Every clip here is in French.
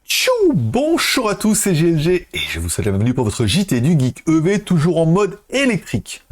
Tchou, bonjour à tous, c'est GLG et je vous souhaite la bienvenue pour votre JT du Geek EV, toujours en mode électrique.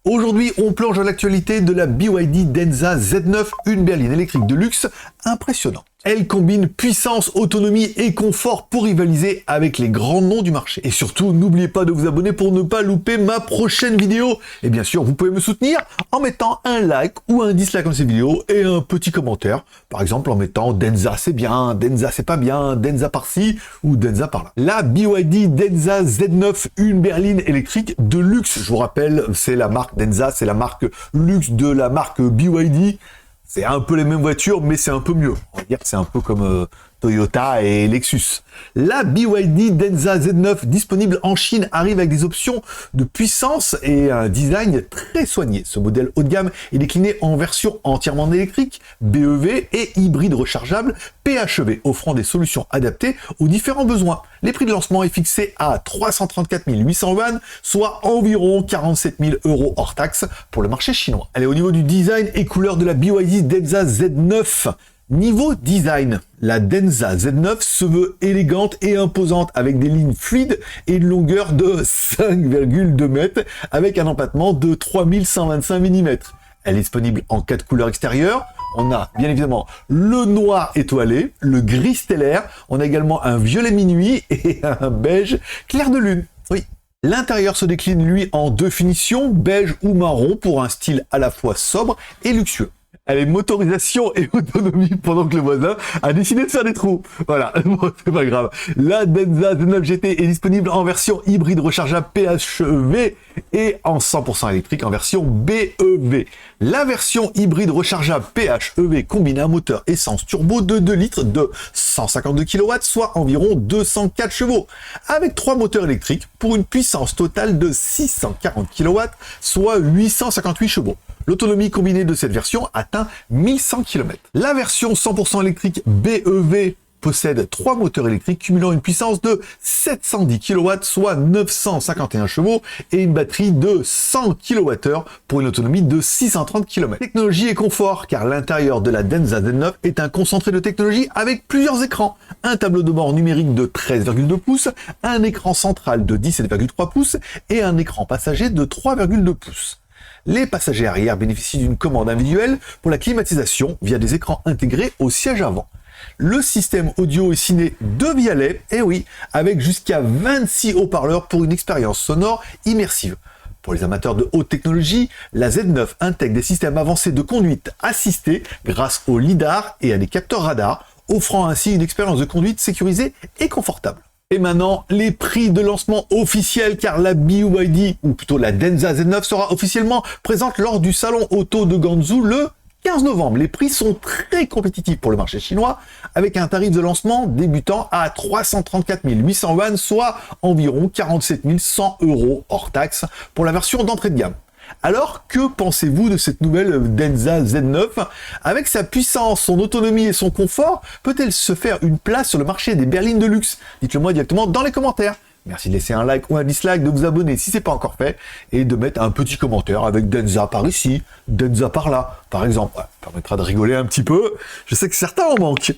Aujourd'hui, on plonge dans l'actualité de la BYD Denza Z9, une berline électrique de luxe impressionnante. Elle combine puissance, autonomie et confort pour rivaliser avec les grands noms du marché. Et surtout, n'oubliez pas de vous abonner pour ne pas louper ma prochaine vidéo. Et bien sûr, vous pouvez me soutenir en mettant un like ou un dislike dans cette vidéo et un petit commentaire. Par exemple, en mettant Denza c'est bien, Denza c'est pas bien, Denza par-ci ou Denza par-là. La BYD Denza Z9, une berline électrique de luxe. Je vous rappelle, c'est la marque Denza, c'est la marque luxe de la marque BYD. C'est un peu les mêmes voitures, mais c'est un peu mieux. On va dire que c'est un peu comme Toyota et Lexus. La BYD Denza Z9, disponible en Chine, arrive avec des options de puissance et un design très soigné. Ce modèle haut de gamme est décliné en version entièrement électrique, BEV et hybride rechargeable, PHEV, offrant des solutions adaptées aux différents besoins. Les prix de lancement est fixé à 334 800 yuan, soit environ 47 000 € hors taxe pour le marché chinois. Allez, au niveau du design et couleur de la BYD Denza Z9, niveau design, la Denza Z9 se veut élégante et imposante avec des lignes fluides et une longueur de 5,2 mètres avec un empattement de 3125 mm. Elle est disponible en 4 couleurs extérieures. On a bien évidemment le noir étoilé, le gris stellaire, on a également un violet minuit et un beige clair de lune. Oui. L'intérieur se décline lui en deux finitions, beige ou marron, pour un style à la fois sobre et luxueux. Allez, motorisation et autonomie pendant que le voisin a décidé de faire des trous. Voilà, bon, c'est pas grave. La Denza Z9 GT est disponible en version hybride rechargeable PHEV et en 100% électrique en version BEV. La version hybride rechargeable PHEV combine un moteur essence turbo de 2 litres de 152 kW, soit environ 204 chevaux, avec 3 moteurs électriques pour une puissance totale de 640 kW, soit 858 chevaux. L'autonomie combinée de cette version atteint 1100 km. La version 100% électrique BEV possède 3 moteurs électriques cumulant une puissance de 710 kW, soit 951 chevaux, et une batterie de 100 kWh pour une autonomie de 630 km. Technologie et confort, car l'intérieur de la Denza Z9 est un concentré de technologie avec plusieurs écrans. Un tableau de bord numérique de 13,2 pouces, un écran central de 17,3 pouces et un écran passager de 3,2 pouces. Les passagers arrière bénéficient d'une commande individuelle pour la climatisation via des écrans intégrés au siège avant. Le système audio est signé de Vialet, et oui, avec jusqu'à 26 haut-parleurs pour une expérience sonore immersive. Pour les amateurs de haute technologie, la Z9 intègre des systèmes avancés de conduite assistée grâce au lidar et à des capteurs radar, offrant ainsi une expérience de conduite sécurisée et confortable. Et maintenant, les prix de lancement officiels, car la BYD, ou plutôt la Denza Z9, sera officiellement présente lors du salon auto de Guangzhou le 15 novembre. Les prix sont très compétitifs pour le marché chinois, avec un tarif de lancement débutant à 334 800 yuan, soit environ 47 100 € hors taxe pour la version d'entrée de gamme. Alors, que pensez-vous de cette nouvelle Denza Z9? Avec sa puissance, son autonomie et son confort, peut-elle se faire une place sur le marché des berlines de luxe? Dites-le moi directement dans les commentaires. Merci de laisser un like ou un dislike, de vous abonner si ce n'est pas encore fait, et de mettre un petit commentaire avec Denza par ici, Denza par là, par exemple. Ouais, ça permettra de rigoler un petit peu. Je sais que certains en manquent.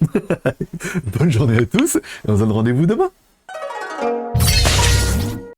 Bonne journée à tous, et on se donne rendez-vous demain.